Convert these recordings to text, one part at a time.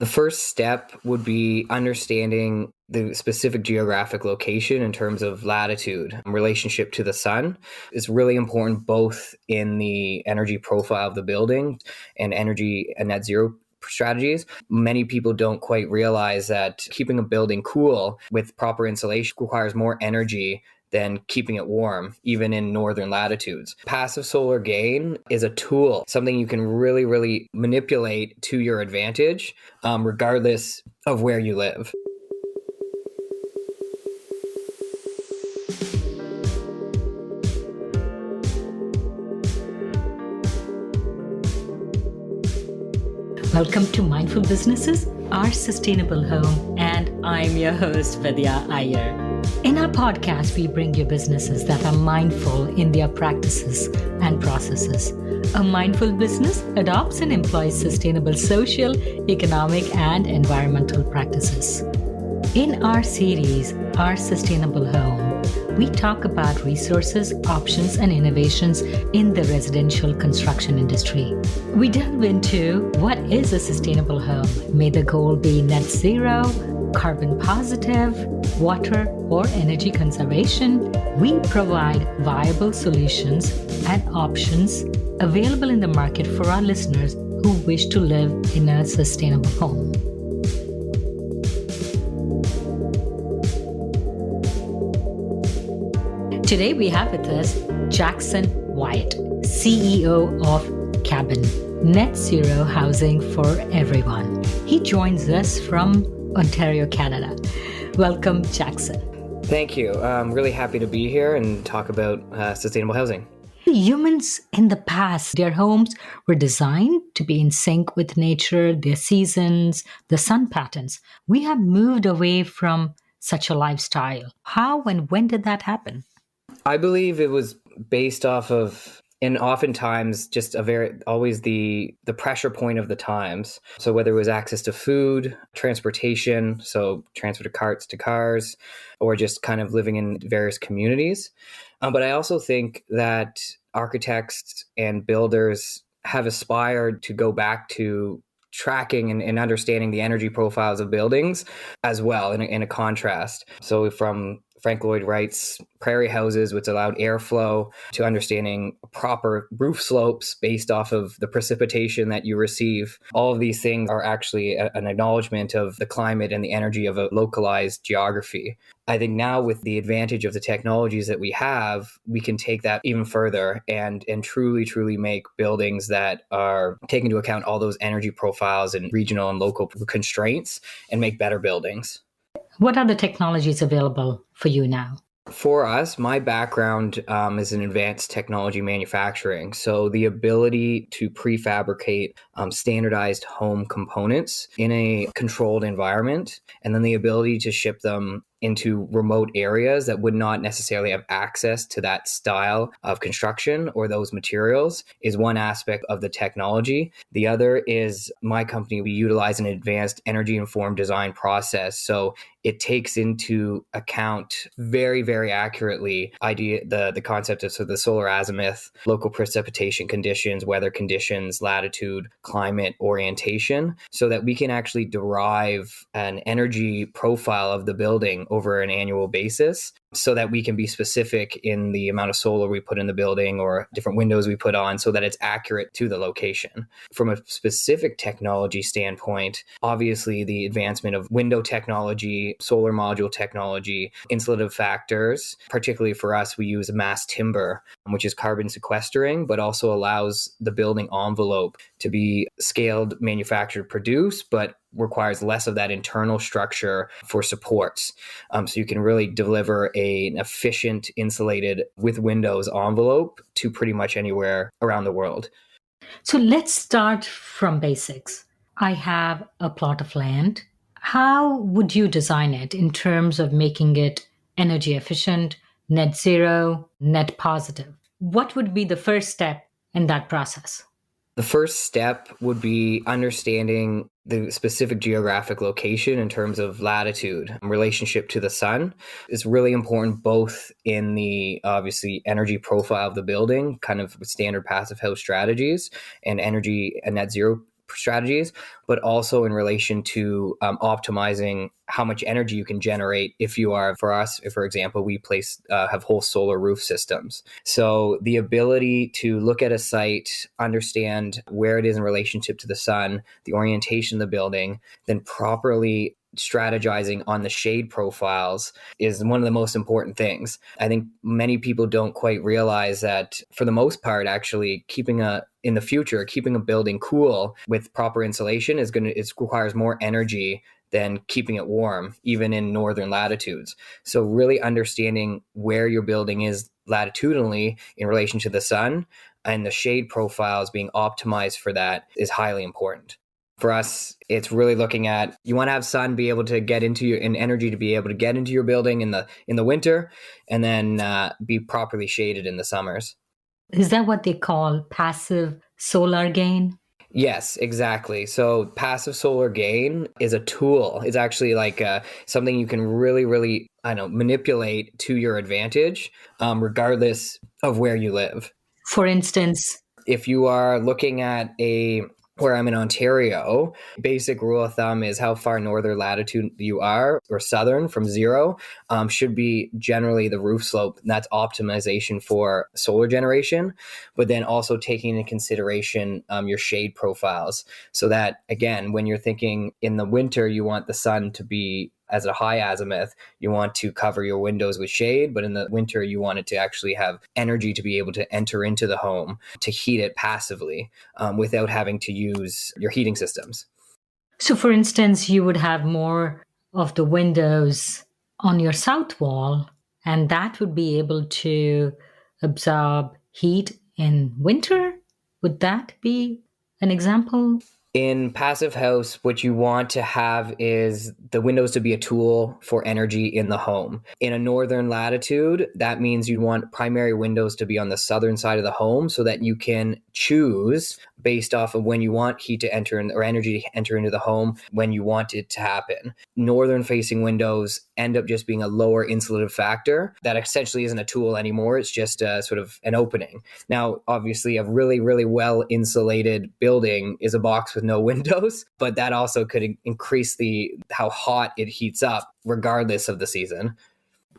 The first step would be understanding the specific geographic location in terms of latitude in relationship to the sun. It's really important both in the energy profile of the building and energy and net zero strategies. Many people don't quite realize that keeping a building cool with proper insulation requires more energy than keeping it warm, even in northern latitudes. Passive solar gain is a tool, something you can really, really manipulate to your advantage, regardless of where you live. Welcome to Mindful Businesses, Our Sustainable Home, and I'm your host, Vidya Iyer. In our podcast, we bring you businesses that are mindful in their practices and processes. A mindful business adopts and employs sustainable social, economic, and environmental practices. In our series, Our Sustainable Home, we talk about resources, options, and innovations in the residential construction industry. We delve into what is a sustainable home. May the goal be net zero, carbon positive, water or energy conservation. We provide viable solutions and options available in the market for our listeners who wish to live in a sustainable home. Today we have with us Jackson Wyatt, CEO of CABN, Net Zero Housing for Everyone. He joins us from Ontario, Canada. Welcome, Jackson. Thank you. I'm really happy to be here and talk about sustainable housing. Humans in the past, their homes were designed to be in sync with nature, their seasons, the sun patterns. We have moved away from such a lifestyle. How and when did that happen? I believe it was based off of, and oftentimes just always the pressure point of the times. So whether it was access to food, transportation, so transfer to carts to cars, or just kind of living in various communities. But I also think that architects and builders have aspired to go back to tracking and understanding the energy profiles of buildings as well in a contrast. So from Frank Lloyd Wright's prairie houses, which allowed airflow, to understanding proper roof slopes based off of the precipitation that you receive. All of these things are actually an acknowledgement of the climate and the energy of a localized geography. I think now with the advantage of the technologies that we have, we can take that even further and truly make buildings that are taking into account all those energy profiles and regional and local constraints and make better buildings. What are the technologies available for you now? For us, my background is in advanced technology manufacturing. So the ability to prefabricate standardized home components in a controlled environment, and then the ability to ship them into remote areas that would not necessarily have access to that style of construction or those materials is one aspect of the technology. The other is my company, we utilize an advanced energy-informed design process. So it takes into account very, very accurately the concept of the solar azimuth, local precipitation conditions, weather conditions, latitude, climate orientation, so that we can actually derive an energy profile of the building over an annual basis, so that we can be specific in the amount of solar we put in the building or different windows we put on, so that it's accurate to the location. From a specific technology standpoint, obviously the advancement of window technology, solar module technology, insulative factors, particularly for us, we use mass timber, which is carbon sequestering, but also allows the building envelope to be scaled, manufactured, produced, but requires less of that internal structure for supports. So you can really deliver an efficient, insulated, with windows envelope to pretty much anywhere around the world. So let's start from basics. I have a plot of land. How would you design it in terms of making it energy efficient, net zero, net positive? What would be the first step in that process? The first step would be understanding the specific geographic location in terms of latitude in relationship to the sun. It's really important both in the obviously energy profile of the building, kind of with standard passive house strategies, and energy and net zero strategies, but also in relation to optimizing how much energy you can generate. If you are, for us, if, for example, we have whole solar roof systems. So the ability to look at a site, understand where it is in relationship to the sun, the orientation of the building, then properly strategizing on the shade profiles is one of the most important things. I think many people don't quite realize that for the most part, actually in the future, keeping a building cool with proper insulation it requires more energy than keeping it warm, even in northern latitudes. So really understanding where your building is latitudinally in relation to the sun and the shade profiles being optimized for that is highly important. For us, it's really looking at, you want to have sun be able to get into and energy to be able to get into your building in the winter, and then be properly shaded in the summers. Is that what they call passive solar gain? Yes, exactly. So passive solar gain is a tool. It's actually like something you can really, really, manipulate to your advantage, regardless of where you live. For instance, if you are looking at where I'm in Ontario, basic rule of thumb is how far northern latitude you are, or southern from zero, should be generally the roof slope. And that's optimization for solar generation, but then also taking into consideration your shade profiles. So that, again, when you're thinking in the winter, you want the sun to be as a high azimuth, you want to cover your windows with shade, but in the winter, you want it to actually have energy to be able to enter into the home to heat it passively without having to use your heating systems. So for instance, you would have more of the windows on your south wall, and that would be able to absorb heat in winter. Would that be an example? In passive house, what you want to have is the windows to be a tool for energy in the home. In a northern latitude, that means you want primary windows to be on the southern side of the home so that you can choose based off of when you want heat to enter or energy to enter into the home, when you want it to happen. Northern facing windows end up just being a lower insulative factor that essentially isn't a tool anymore. It's just sort of an opening. Now, obviously, a really, really well insulated building is a box with no windows, but that also could increase how hot it heats up regardless of the season.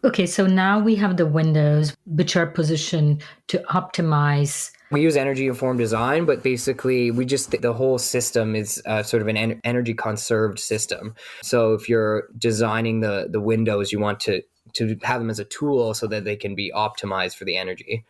Okay, so now we have the windows which are positioned to optimize. We use energy informed design, but basically the whole system is sort of an energy conserved system. So if you're designing the windows, you want to have them as a tool so that they can be optimized for the energy.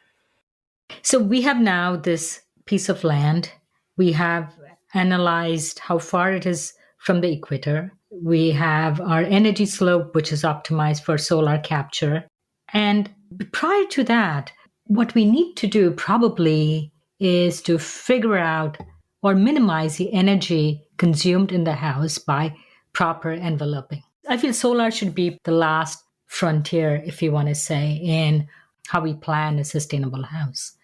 So we have now this piece of land. We have analyzed how far it is from the equator. We have our energy slope, which is optimized for solar capture. And prior to that, what we need to do probably is to figure out or minimize the energy consumed in the house by proper enveloping. I feel solar should be the last frontier, if you want to say, in how we plan a sustainable house.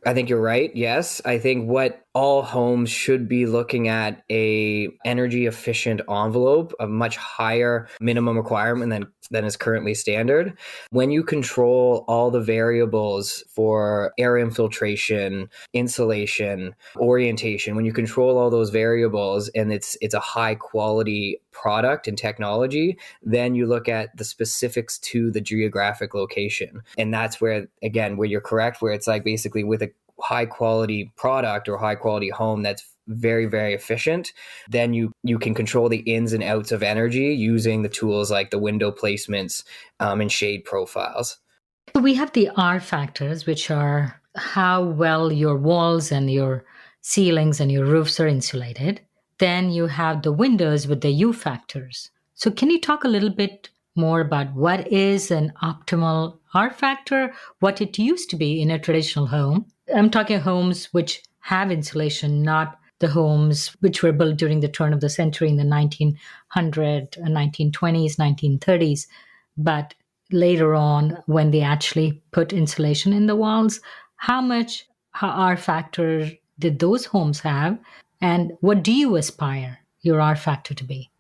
I think you're right. Yes. I think what all homes should be looking at a energy efficient envelope, a much higher minimum requirement than is currently standard. When you control all the variables for air infiltration, insulation, orientation, when you control all those variables and it's a high quality product and technology, then you look at the specifics to the geographic location. And that's where you're correct, where it's like basically with a high quality product or high quality home that's very, very efficient, then you can control the ins and outs of energy using the tools like the window placements and shade profiles. So we have the R factors, which are how well your walls and your ceilings and your roofs are insulated. Then you have the windows with the U factors. So can you talk a little bit more about what is an optimal R factor, what it used to be in a traditional home? I'm talking homes which have insulation, not the homes which were built during the turn of the century in the 1900s, 1920s, 1930s. But later on, when they actually put insulation in the walls, how much R factor did those homes have? And what do you aspire your R factor to be?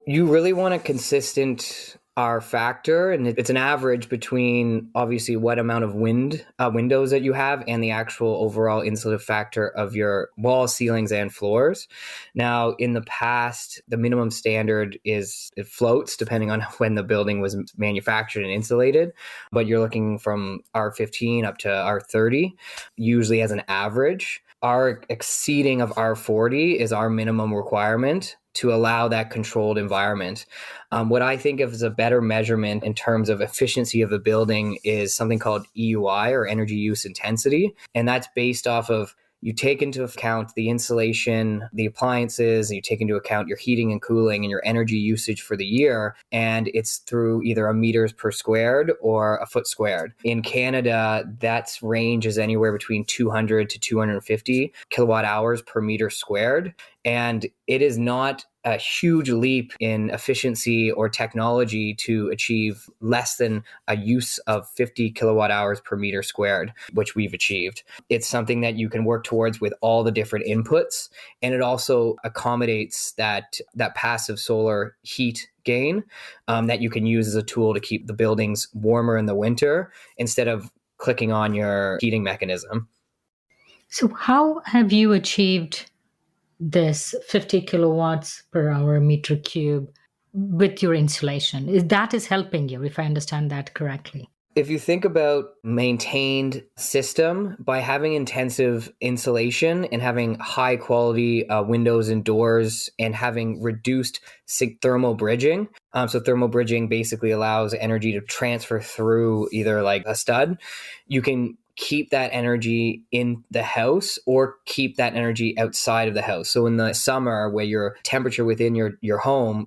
You really want a consistent our factor, and it's an average between obviously what amount of windows that you have and the actual overall insulative factor of your walls, ceilings, and floors. Now, in the past, the minimum standard it floats depending on when the building was manufactured and insulated, but you're looking from R15 up to R30, usually as an average. Our exceeding of R40 is our minimum requirement to allow that controlled environment. What I think of as a better measurement in terms of efficiency of a building is something called EUI, or energy use intensity. And that's based off of, you take into account the insulation, the appliances, and you take into account your heating and cooling and your energy usage for the year. And it's through either a meters per squared or a foot squared. In Canada, that range is anywhere between 200 to 250 kilowatt hours per meter squared. And it is not a huge leap in efficiency or technology to achieve less than a use of 50 kilowatt hours per meter squared, which we've achieved. It's something that you can work towards with all the different inputs. And it also accommodates that passive solar heat gain that you can use as a tool to keep the buildings warmer in the winter instead of clicking on your heating mechanism. So how have you achieved this 50 kilowatts per hour meter cube with your insulation? That is helping you, if I understand that correctly. If you think about maintained system, by having intensive insulation and having high quality windows and doors and having reduced thermal bridging. So thermal bridging basically allows energy to transfer through either like a stud. You can keep that energy in the house or keep that energy outside of the house. So in the summer, where your temperature within your home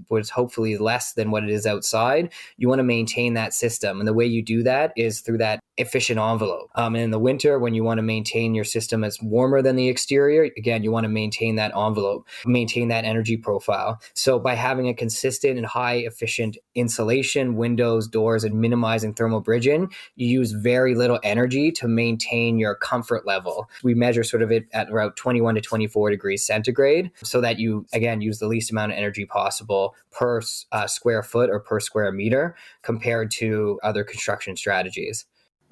was hopefully less than what it is outside, you want to maintain that system. And the way you do that is through that efficient envelope. And in the winter, when you want to maintain your system as warmer than the exterior, again, you want to maintain that envelope, maintain that energy profile. So by having a consistent and high efficient insulation, windows, doors, and minimizing thermal bridging, you use very little energy to maintain your comfort level. We measure sort of it at around 21 to 24 degrees centigrade so that you, again, use the least amount of energy possible per square foot or per square meter compared to other construction strategies.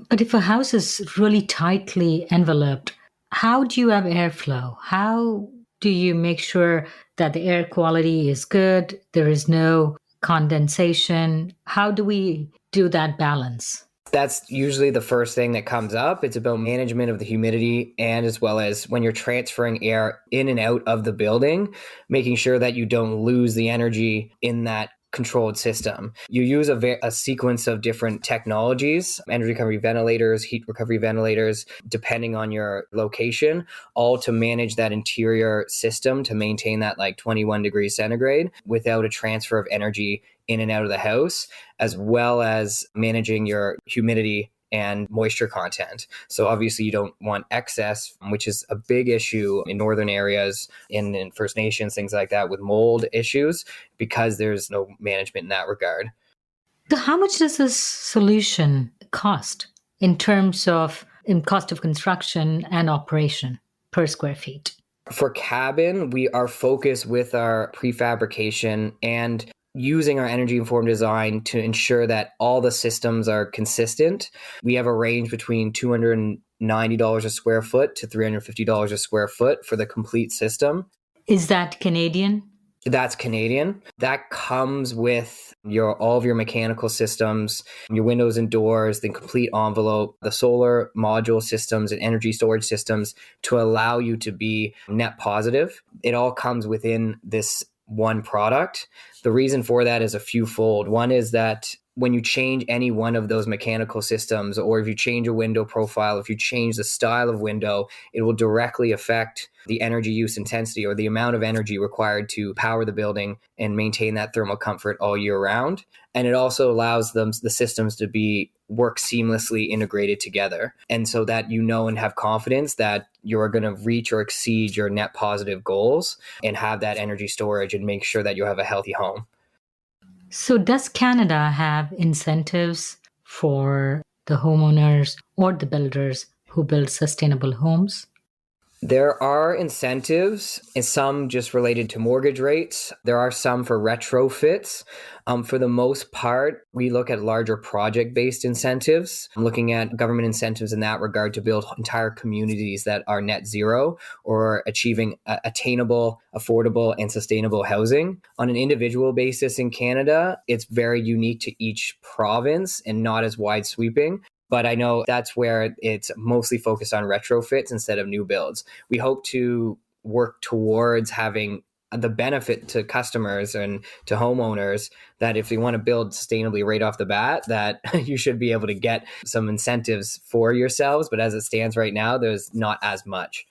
But if a house is really tightly enveloped, how do you have airflow? How do you make sure that the air quality is good? There is no condensation. How do we do that balance? That's usually the first thing that comes up. It's about management of the humidity, and as well as when you're transferring air in and out of the building, making sure that you don't lose the energy in that controlled system. You use a sequence of different technologies, energy recovery ventilators, heat recovery ventilators, depending on your location, all to manage that interior system to maintain that like 21 degrees centigrade without a transfer of energy in and out of the house, as well as managing your humidity and moisture content. So obviously you don't want excess, which is a big issue in northern areas, in First Nations, things like that, with mold issues, because there's no management in that regard. So how much does this solution cost in terms of cost of construction and operation per square feet? For CABN, we are focused with our prefabrication and using our energy-informed design to ensure that all the systems are consistent. We have a range between $290 a square foot to $350 a square foot for the complete system. Is that Canadian? That's Canadian. That comes with all of your mechanical systems, your windows and doors, the complete envelope, the solar module systems and energy storage systems to allow you to be net positive. It all comes within this one product. The reason for that is a few-fold. One is that when you change any one of those mechanical systems, or if you change a window profile, if you change the style of window, it will directly affect the energy use intensity, or the amount of energy required to power the building and maintain that thermal comfort all year round. And it also allows the systems to work seamlessly integrated together. And so that you know and have confidence that you're going to reach or exceed your net positive goals and have that energy storage and make sure that you have a healthy home. So does Canada have incentives for the homeowners or the builders who build sustainable homes? There are incentives, and some just related to mortgage rates. There are some for retrofits. For the most part, we look at larger project-based incentives. I'm looking at government incentives in that regard to build entire communities that are net zero or achieving attainable, affordable, and sustainable housing. On an individual basis in Canada, it's very unique to each province and not as wide sweeping. But I know that's where it's mostly focused on retrofits instead of new builds. We hope to work towards having the benefit to customers and to homeowners that if you want to build sustainably right off the bat, that you should be able to get some incentives for yourselves. But as it stands right now, there's not as much.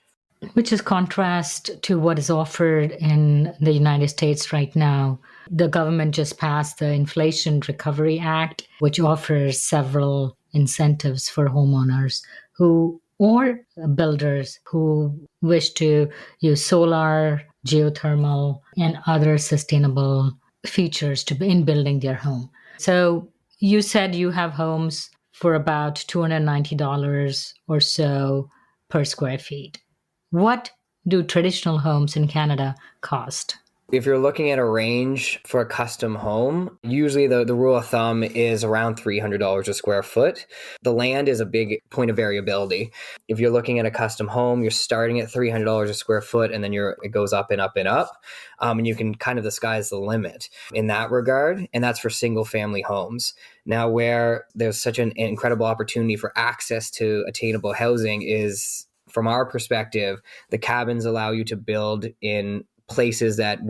Which is contrast to what is offered in the United States right now. The government just passed the Inflation Recovery Act, which offers several incentives for homeowners who or builders who wish to use solar, geothermal, and other sustainable features in building their home. So you said you have homes for about $290 or so per square feet. What do traditional homes in Canada cost? If you're looking at a range for a custom home, usually the rule of thumb is around $300 a square foot. The land is a big point of variability. If you're looking at a custom home, you're starting at $300 a square foot, and then it goes up and up and up. And you can the sky's the limit in that regard. And that's for single family homes. Now, where there's such an incredible opportunity for access to attainable housing is, from our perspective, the cabins allow you to build in places that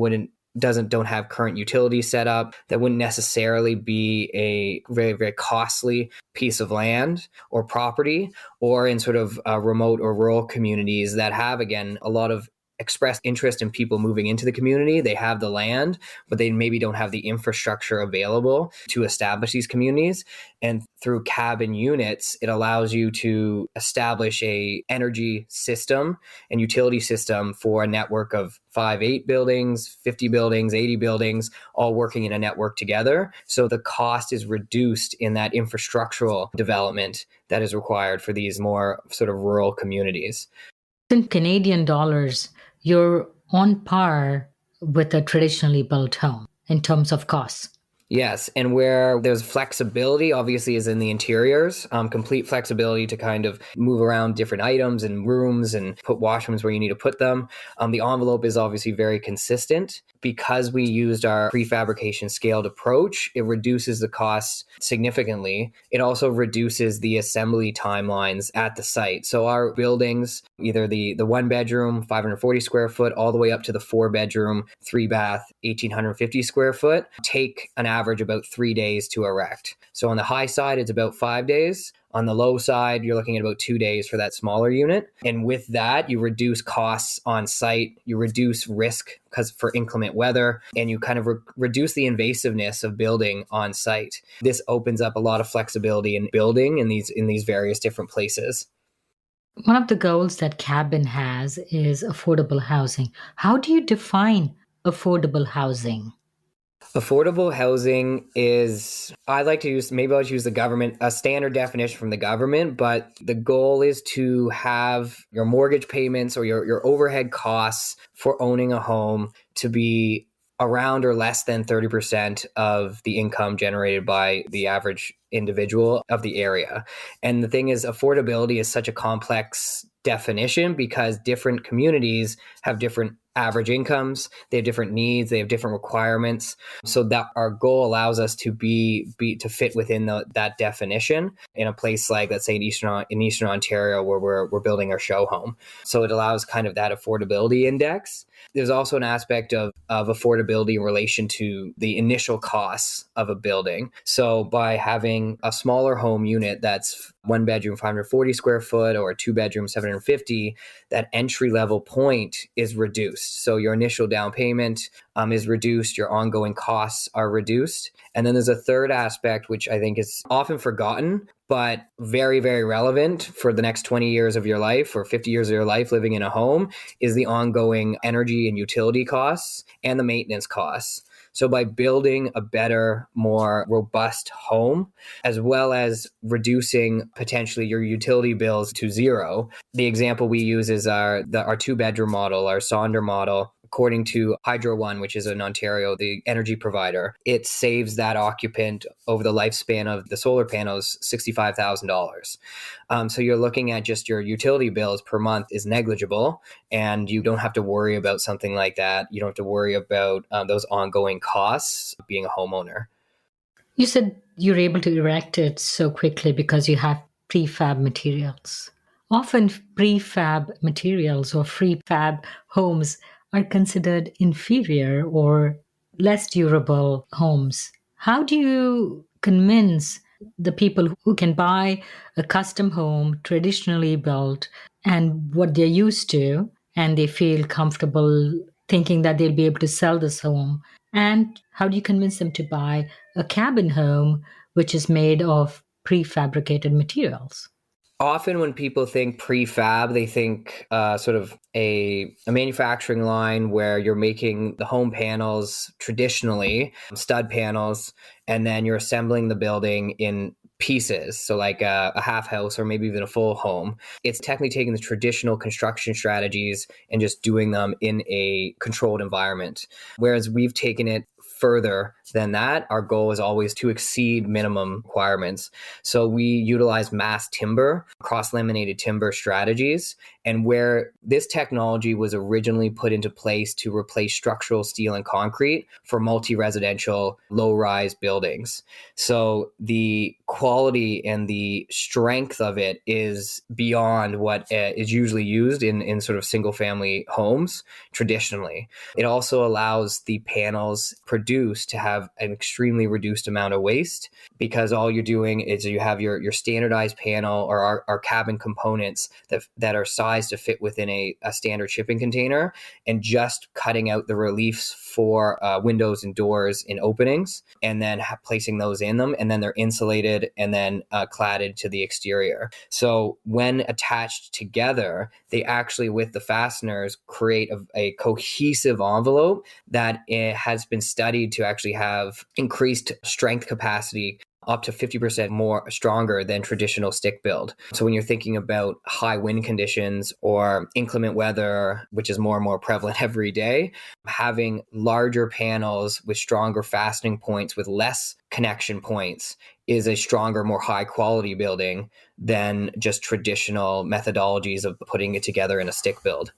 don't have current utilities set up, that wouldn't necessarily be a very, very costly piece of land or property, or in remote or rural communities that have, again, a lot of expressed interest in people moving into the community. They have the land, but they maybe don't have the infrastructure available to establish these communities. And through cabin units, it allows you to establish a energy system and utility system for a network of 8 buildings, 50 buildings, 80 buildings, all working in a network together. So the cost is reduced in that infrastructural development that is required for these more rural communities. In Canadian dollars, you're on par with a traditionally built home in terms of costs. Yes, and where there's flexibility, obviously, is in the interiors. Complete flexibility to move around different items and rooms and put washrooms where you need to put them. The envelope is obviously very consistent. Because we used our prefabrication scaled approach, it reduces the cost significantly. It also reduces the assembly timelines at the site. So our buildings, either the 1-bedroom, 540 square foot, all the way up to the 4-bedroom, 3-bath, 1,850 square foot, take an average about 3 days to erect. So on the high side, it's about 5 days. On the low side, you're looking at about 2 days for that smaller unit. And with that, you reduce costs on site, you reduce risk for inclement weather, and you reduce the invasiveness of building on site. This opens up a lot of flexibility in building in these various different places. One of the goals that CABN has is affordable housing. How do you define affordable housing? Affordable housing is, I'll use a standard definition from the government, but the goal is to have your mortgage payments or your overhead costs for owning a home to be around or less than 30% of the income generated by the average individual of the area. And the thing is, affordability is such a complex definition because different communities have different average incomes, they have different needs, they have different requirements. So that our goal allows us to to fit within that definition in a place like, let's say, in Eastern Ontario, where we're building our show home. So it allows that affordability index. There's also an aspect of affordability in relation to the initial costs of a building. So by having a smaller home unit that's 1-bedroom, 540 square foot, or a 2-bedroom, 750, that entry level point is reduced. So your initial down payment is reduced, your ongoing costs are reduced. And then there's a third aspect, which I think is often forgotten, but very, very relevant for the next 20 years of your life or 50 years of your life living in a home, is the ongoing energy and utility costs and the maintenance costs. So by building a better, more robust home, as well as reducing potentially your utility bills to zero. The example we use is our 2-bedroom model, our Sonder model. According to Hydro One, which is in Ontario, the energy provider, it saves that occupant over the lifespan of the solar panels $65,000. So you're looking at just your utility bills per month is negligible, and you don't have to worry about something like that. You don't have to worry about those ongoing costs of being a homeowner. You said you're able to erect it so quickly because you have prefab materials. Often prefab materials or prefab homes are considered inferior or less durable homes. How do you convince the people who can buy a custom home traditionally built and what they're used to, and they feel comfortable thinking that they'll be able to sell this home? And how do you convince them to buy a cabin home which is made of prefabricated materials? Often when people think prefab, they think sort of a manufacturing line where you're making the home panels traditionally, stud panels, and then you're assembling the building in pieces. So like a half house or maybe even a full home. It's technically taking the traditional construction strategies and just doing them in a controlled environment. Whereas we've taken it further than that. Our goal is always to exceed minimum requirements. So we utilize mass timber, cross-laminated timber strategies, and where this technology was originally put into place to replace structural steel and concrete for multi-residential low-rise buildings. So the quality and the strength of it is beyond what is usually used in sort of single-family homes traditionally. It also allows the panels produced to have an extremely reduced amount of waste, because all you're doing is you have your standardized panel or our cabin components that are sized to fit within a standard shipping container, and just cutting out the reliefs for windows and doors in openings, and then placing those in them, and then they're insulated and then cladded to the exterior. So when attached together, they actually, with the fasteners, create a cohesive envelope that has been studied to actually have increased strength capacity up to 50% more stronger than traditional stick build. So when you're thinking about high wind conditions or inclement weather, which is more and more prevalent every day, having larger panels with stronger fastening points with less connection points is a stronger, more high quality building than just traditional methodologies of putting it together in a stick build.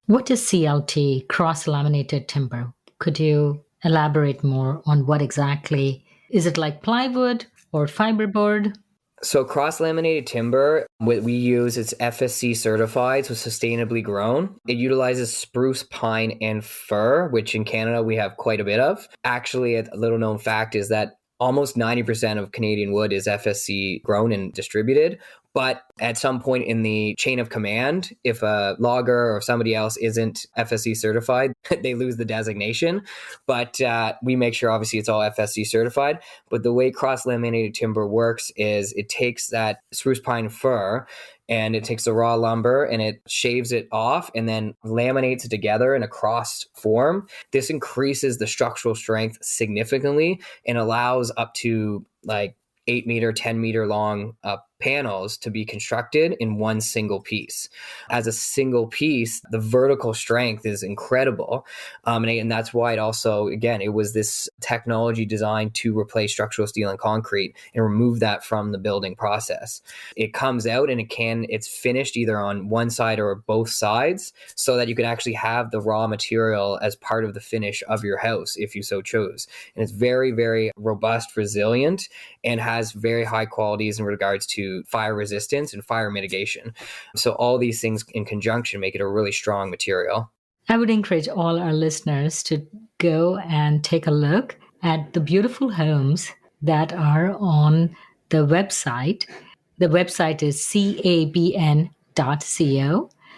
What is CLT, cross-laminated timber? Could you elaborate more on what exactly? Is it like plywood or fiberboard? So cross-laminated timber, what we use, it's FSC certified, so sustainably grown. It utilizes spruce, pine, and fir, which in Canada we have quite a bit of. Actually, a little known fact is that almost 90% of Canadian wood is FSC grown and distributed. But at some point in the chain of command, if a logger or somebody else isn't FSC certified, they lose the designation. But we make sure, obviously, it's all FSC certified. But the way cross-laminated timber works is it takes that spruce, pine, fir, and it takes the raw lumber and it shaves it off and then laminates it together in a crossed form. This increases the structural strength significantly and allows up to like 8-meter, 10-meter long panels to be constructed in one single piece. As a single piece, the vertical strength is incredible. And that's why it also, again, it was this technology designed to replace structural steel and concrete and remove that from the building process. It comes out and it's finished either on one side or both sides, so that you can actually have the raw material as part of the finish of your house if you so chose. And it's very, very robust, resilient, and has very high qualities in regards to fire resistance and fire mitigation. So all these things in conjunction make it a really strong material. I would encourage all our listeners to go and take a look at the beautiful homes that are on the website. The website is CABN.co.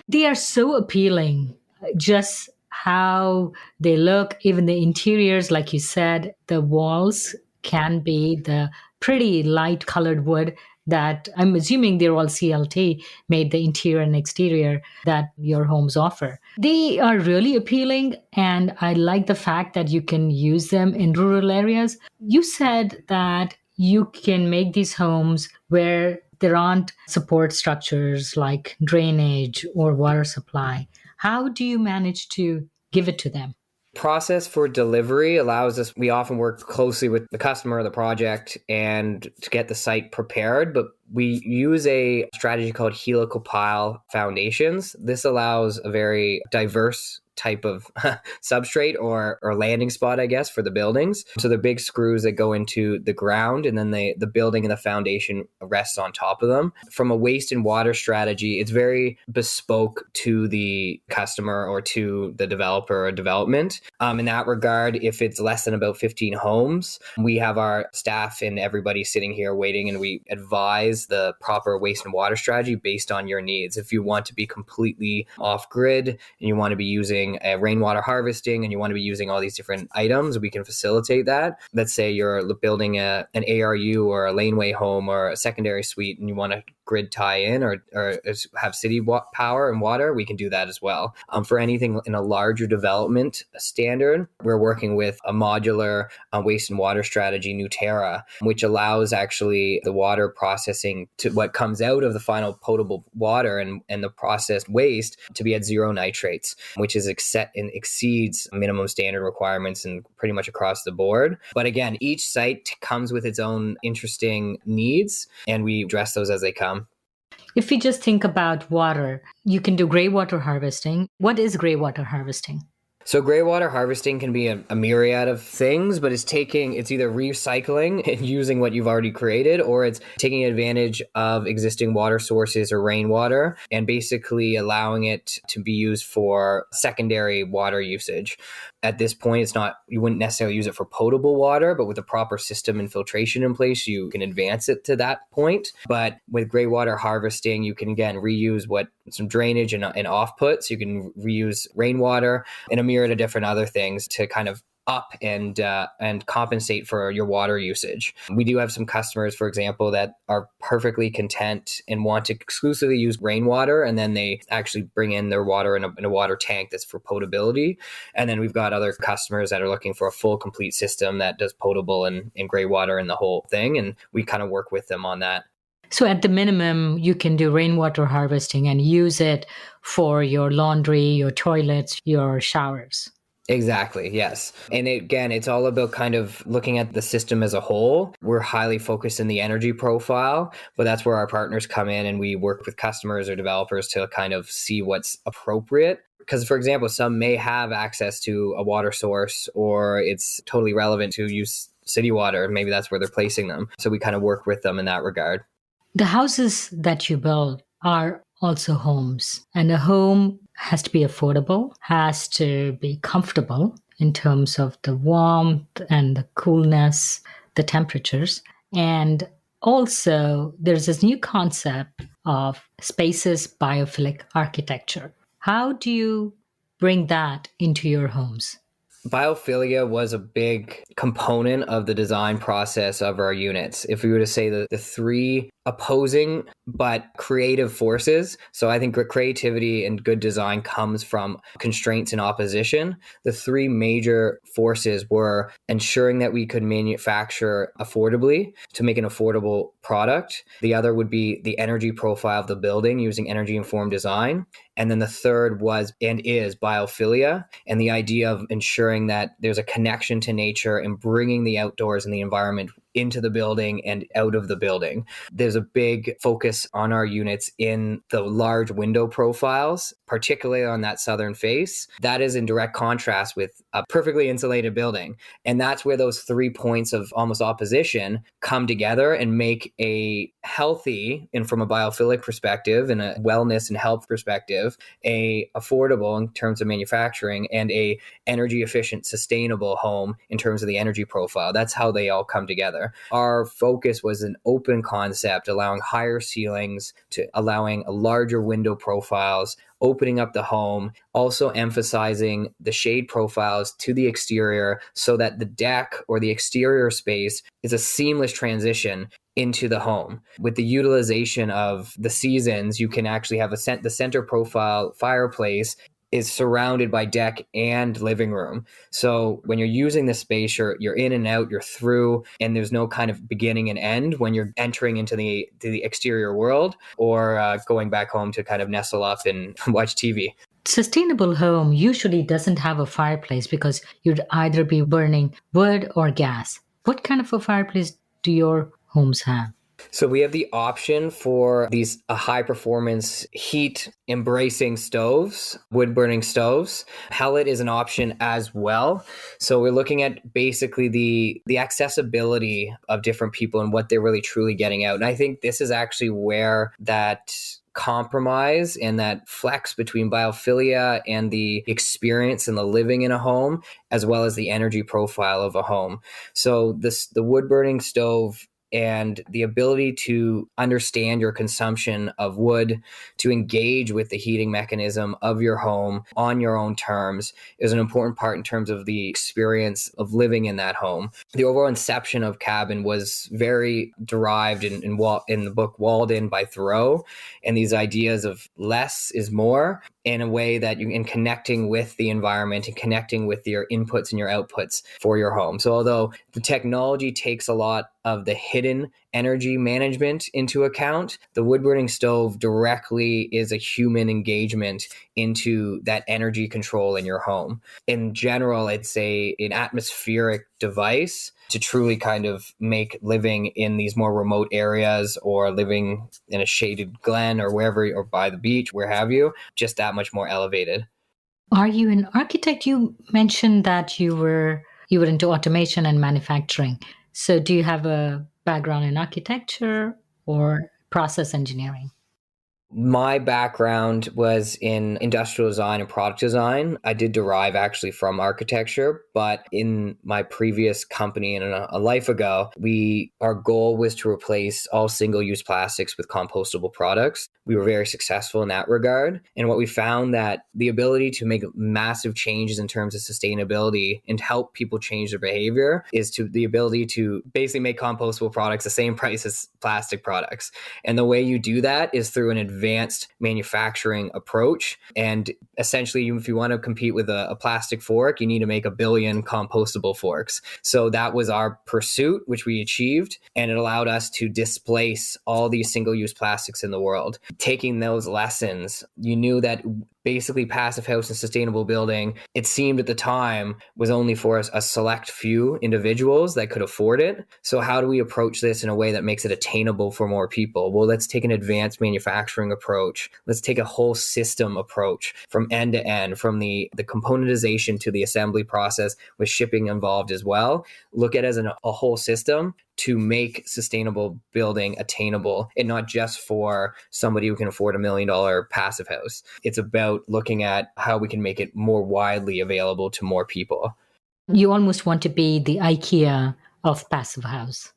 They are so appealing, just how they look, even the interiors, like you said, the walls can be the pretty light colored wood that I'm assuming they're all CLT, made the interior and exterior that your homes offer. They are really appealing, and I like the fact that you can use them in rural areas. You said that you can make these homes where there aren't support structures like drainage or water supply. How do you manage to give it to them? Process for delivery allows us, we often work closely with the customer or the project and to get the site prepared, but we use a strategy called helical pile foundations. This allows a very diverse type of substrate or landing spot, I guess, for the buildings. So the big screws that go into the ground, and then the building and the foundation rests on top of them. From a waste and water strategy, it's very bespoke to the customer or to the developer or development. In that regard, if it's less than about 15 homes, we have our staff and everybody sitting here waiting, and we advise the proper waste and water strategy based on your needs. If you want to be completely off grid and you want to be using rainwater harvesting and you want to be using all these different items, we can facilitate that. Let's say you're building an ARU or a laneway home or a secondary suite and you want to grid tie in or have city power and water, we can do that as well. For anything in a larger development standard, we're working with a modular waste and water strategy, Nuterra, which allows actually the water processing to what comes out of the final potable water and the processed waste to be at zero nitrates, which is set and exceeds minimum standard requirements and pretty much across the board. But again, each site comes with its own interesting needs, and we address those as they come. If we just think about water, you can do gray water harvesting. What is gray water harvesting? So gray water harvesting can be a myriad of things, but it's either recycling and using what you've already created, or it's taking advantage of existing water sources or rainwater and basically allowing it to be used for secondary water usage. At this point, you wouldn't necessarily use it for potable water, but with a proper system and filtration in place, you can advance it to that point. But with gray water harvesting, you can again reuse some drainage and off-put. So you can reuse rainwater and a myriad of different other things to kind of up and compensate for your water usage. We do have some customers, for example, that are perfectly content and want to exclusively use rainwater, and then they actually bring in their water in a water tank that's for potability. And then we've got other customers that are looking for a full, complete system that does potable and gray water and the whole thing, and we kind of work with them on that. So at the minimum, you can do rainwater harvesting and use it for your laundry, your toilets, your showers. Exactly, yes. And again, it's all about kind of looking at the system as a whole. We're highly focused in the energy profile, but that's where our partners come in and we work with customers or developers to kind of see what's appropriate. Because, for example, some may have access to a water source or it's totally relevant to use city water. Maybe that's where they're placing them. So we kind of work with them in that regard. The houses that you build are also homes, and a home has to be affordable, has to be comfortable in terms of the warmth and the coolness, the temperatures. And also, there's this new concept of spaces biophilic architecture. How do you bring that into your homes? Biophilia was a big component of the design process of our units. If we were to say the three opposing but creative forces, so I think creativity and good design comes from constraints and opposition. The three major forces were ensuring that we could manufacture affordably to make an affordable product. The other would be the energy profile of the building using energy-informed design. And then the third was and is biophilia, and the idea of ensuring that there's a connection to nature and bringing the outdoors and the environment into the building and out of the building. There's a big focus on our units in the large window profiles, particularly on that southern face. That is in direct contrast with a perfectly insulated building. And that's where those 3 points of almost opposition come together and make a healthy, and from a biophilic perspective and a wellness and health perspective, a affordable in terms of manufacturing and a energy efficient, sustainable home in terms of the energy profile. That's how they all come together. Our focus was an open concept, allowing higher ceilings to allowing larger window profiles, opening up the home, also emphasizing the shade profiles to the exterior so that the deck or the exterior space is a seamless transition into the home. With the utilization of the seasons, you can actually have the center profile fireplace is surrounded by deck and living room. So when you're using the space, you're in and out, you're through, and there's no kind of beginning and end when you're entering into the exterior world or going back home to kind of nestle up and watch TV. Sustainable home usually doesn't have a fireplace because you'd either be burning wood or gas. What kind of a fireplace do your homes have? So we have the option for these high performance heat embracing stoves, wood burning stoves. Pellet is an option as well. So we're looking at basically the accessibility of different people and what they're really truly getting out. And I think this is actually where that compromise and that flex between biophilia and the experience and the living in a home, as well as the energy profile of a home. So the wood burning stove and the ability to understand your consumption of wood, to engage with the heating mechanism of your home on your own terms is an important part in terms of the experience of living in that home. The overall inception of CABN was very derived in the book Walled In by Thoreau, and these ideas of less is more in a way that you in connecting with the environment and connecting with your inputs and your outputs for your home. So although the technology takes a lot of the hidden energy management into account, the wood burning stove directly is a human engagement into that energy control in your home. In general, it's an atmospheric device to truly kind of make living in these more remote areas or living in a shaded glen or wherever, or by the beach, where have you, just that much more elevated. Are you an architect? You mentioned that you were into automation and manufacturing. So do you have a background in architecture or process engineering? My background was in industrial design and product design. I did derive actually from architecture, but in my previous company and a life ago, our goal was to replace all single-use plastics with compostable products. We were very successful in that regard. And what we found that the ability to make massive changes in terms of sustainability and help people change their behavior is to the ability to basically make compostable products the same price as plastic products. And the way you do that is through an advanced manufacturing approach. And essentially, if you want to compete with a plastic fork, you need to make 1 billion compostable forks. So that was our pursuit, which we achieved. And it allowed us to displace all these single-use plastics in the world. Taking those lessons, you knew that basically passive house and sustainable building, it seemed at the time, was only for a select few individuals that could afford it. So how do we approach this in a way that makes it attainable for more people? Well, let's take an advanced manufacturing approach. Let's take a whole system approach from end to end, from the componentization to the assembly process with shipping involved as well. Look at it as a whole system to make sustainable building attainable, and not just for somebody who can afford $1 million passive house. It's about looking at how we can make it more widely available to more people. You almost want to be the IKEA of passive house.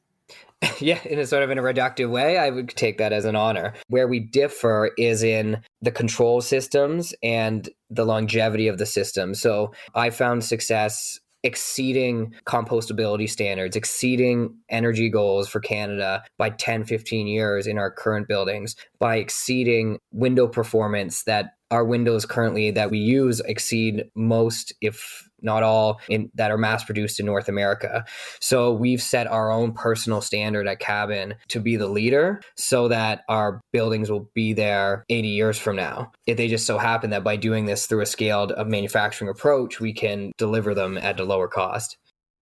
Yeah, in a reductive way, I would take that as an honor. Where we differ is in the control systems and the longevity of the system. So I found success exceeding compostability standards, exceeding energy goals for Canada by 10, 15 years in our current buildings, by exceeding window performance that our windows currently that we use exceed most, if not all, that are mass produced in North America. So we've set our own personal standard at CABN to be the leader so that our buildings will be there 80 years from now. If they just so happen that by doing this through a scaled manufacturing approach, we can deliver them at a lower cost.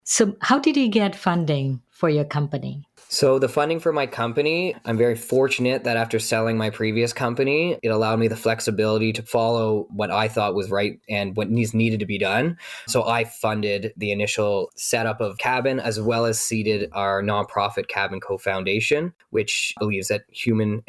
So how did you get funding for your company? So the funding for my company, I'm very fortunate that after selling my previous company, it allowed me the flexibility to follow what I thought was right and what needed to be done. So I funded the initial setup of CABN, as well as seeded our nonprofit CABN Co-Foundation, which believes that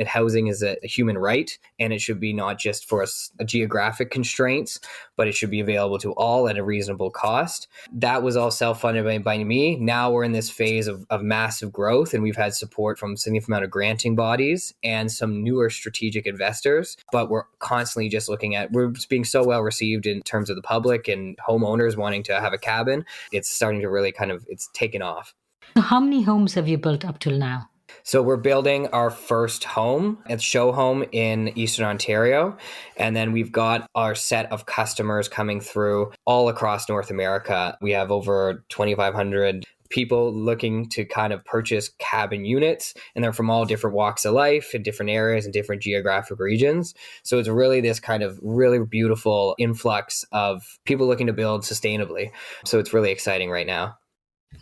housing is a human right, and it should be not just for a geographic constraints, but it should be available to all at a reasonable cost. That was all self-funded by me. Now we're in this phase of massive growth, and we've had support from a significant amount of granting bodies and some newer strategic investors. But we're constantly just we're just being so well received in terms of the public and homeowners wanting to have a cabin. It's starting to really it's taken off. How many homes have you built up till now? So we're building our first home, a show home in Eastern Ontario. And then we've got our set of customers coming through all across North America. We have over 2,500 people looking to kind of purchase cabin units, and they're from all different walks of life in different areas and different geographic regions. So it's really this kind of really beautiful influx of people looking to build sustainably. So it's really exciting right now.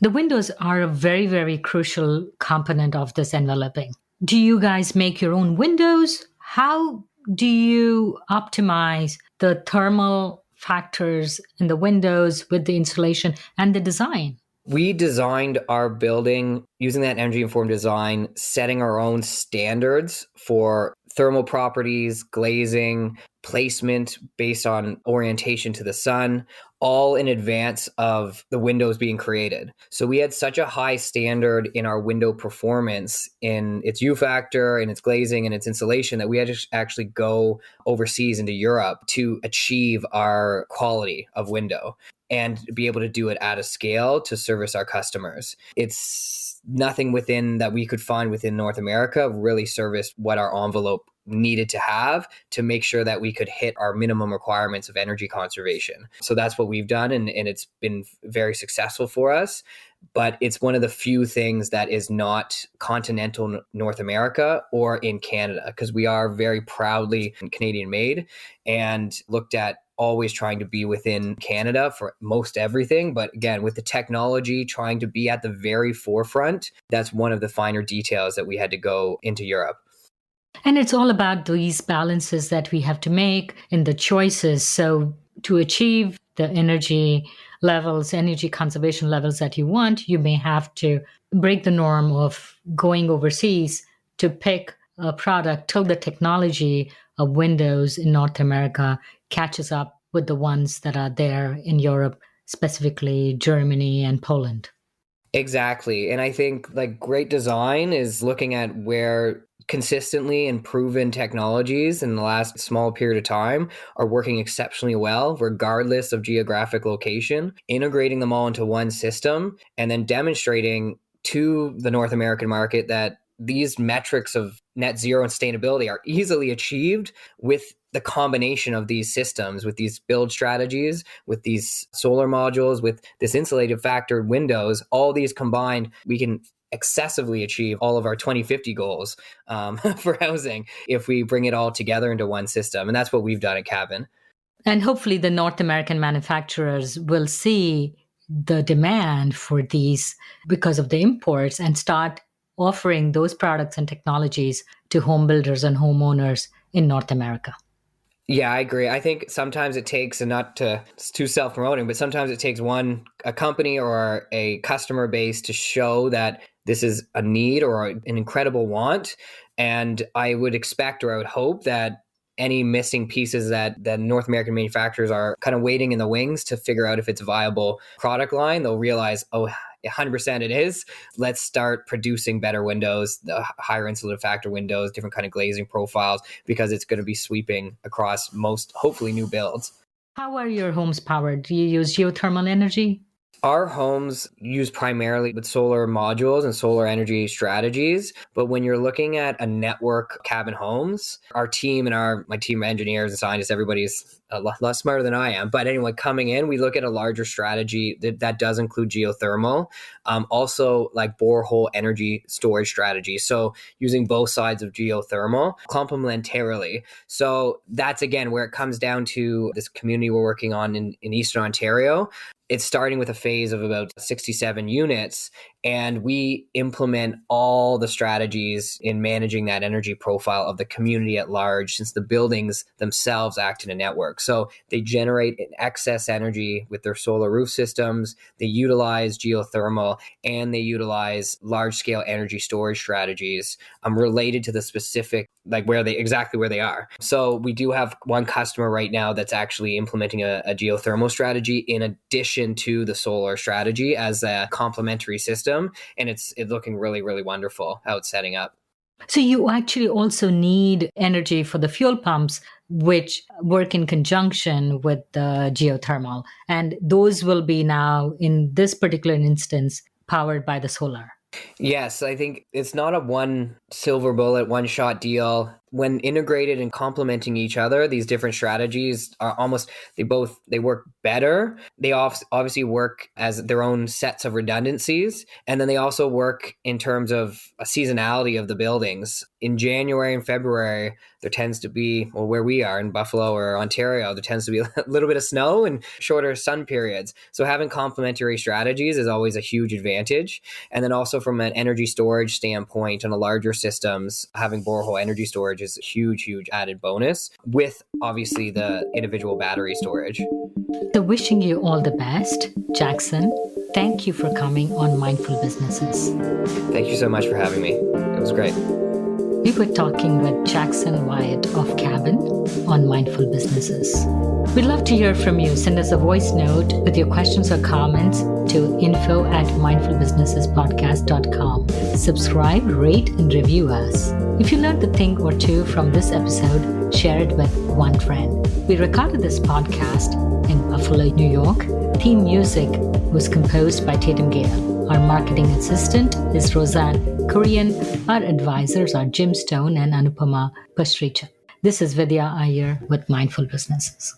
The windows are a very, very crucial component of this enveloping. Do you guys make your own windows? How do you optimize the thermal factors in the windows with the insulation and the design? We designed our building using that energy-informed design, setting our own standards for thermal properties, glazing, placement based on orientation to the sun, all in advance of the windows being created. So we had such a high standard in our window performance, in its U factor, in its glazing, and its insulation, that we had to actually go overseas into Europe to achieve our quality of window and be able to do it at a scale to service our customers. It's nothing within that we could find within North America really serviced what our envelope needed to have to make sure that we could hit our minimum requirements of energy conservation. So that's what we've done, and it's been very successful for us. But it's one of the few things that is not continental North America or in Canada, because we are very proudly Canadian made and looked at always trying to be within Canada for most everything. But again, with the technology, trying to be at the very forefront, that's one of the finer details that we had to go into Europe. And it's all about these balances that we have to make in the choices. So to achieve the energy levels, energy conservation levels that you want, you may have to break the norm of going overseas to pick a product till the technology of windows in North America catches up with the ones that are there in Europe, specifically Germany and Poland. Exactly. And I think like great design is looking at where consistently and proven technologies in the last small period of time are working exceptionally well, regardless of geographic location, integrating them all into one system, and then demonstrating to the North American market that these metrics of net zero and sustainability are easily achieved with the combination of these systems, with these build strategies, with these solar modules, with this insulated factored windows. All these combined, we can excessively achieve all of our 2050 goals for housing if we bring it all together into one system. And that's what we've done at CABN. And hopefully the North American manufacturers will see the demand for these because of the imports and start offering those products and technologies to home builders and homeowners in North America. Yeah, I agree. I think sometimes it takes, and not to, it's too self-promoting, but sometimes it takes a company or a customer base to show that this is a need or an incredible want. And I would expect, or I would hope, that any missing pieces that North American manufacturers are kind of waiting in the wings to figure out if it's a viable product line, they'll realize, oh, 100% it is. Let's start producing better windows, the higher insulative factor windows, different kind of glazing profiles, because it's going to be sweeping across most, hopefully, new builds. How are your homes powered? Do you use geothermal energy? Our homes use primarily with solar modules and solar energy strategies. But when you're looking at a network cabin homes, our team and my team of engineers and scientists, everybody's a lot smarter than I am. But anyway, coming in, we look at a larger strategy that does include geothermal, also like borehole energy storage strategy. So using both sides of geothermal complementarily. So that's, again, where it comes down to this community we're working on in Eastern Ontario. It's starting with a phase of about 67 units, and we implement all the strategies in managing that energy profile of the community at large, since the buildings themselves act in a network. So they generate excess energy with their solar roof systems, they utilize geothermal, and they utilize large-scale energy storage strategies related to the specific, like where they are. So we do have one customer right now that's actually implementing a geothermal strategy in addition to the solar strategy as a complementary system. And it's looking really, really wonderful how it's setting up. So you actually also need energy for the fuel pumps, which work in conjunction with the geothermal. And those will be now, in this particular instance, powered by the solar. Yes, I think it's not a one silver bullet, one shot deal. When integrated and complementing each other, these different strategies are almost, they work better. They obviously work as their own sets of redundancies. And then they also work in terms of a seasonality of the buildings. In January and February, there tends to be, well, where we are in Buffalo or Ontario, there tends to be a little bit of snow and shorter sun periods. So having complementary strategies is always a huge advantage. And then also from an energy storage standpoint on the larger systems, having borehole energy storage is a huge added bonus with obviously the individual battery storage. So wishing you all the best, Jackson. Thank you for coming on Mindful Businesses. Thank you so much for having me. It was great. We were talking with Jackson Wyatt of CABN on Mindful Businesses. We'd love to hear from you. Send us a voice note with your questions or comments to info@mindfulbusinessespodcast.com. Subscribe, rate, and review us. If you learned a thing or two from this episode, share it with one friend. We recorded this podcast in Buffalo, New York. Theme music was composed by Tatum Gale. Our marketing assistant is Roseanne Korean. Our advisors are Jim Stone and Anupama Pastricha. This is Vidya Iyer with Mindful Businesses.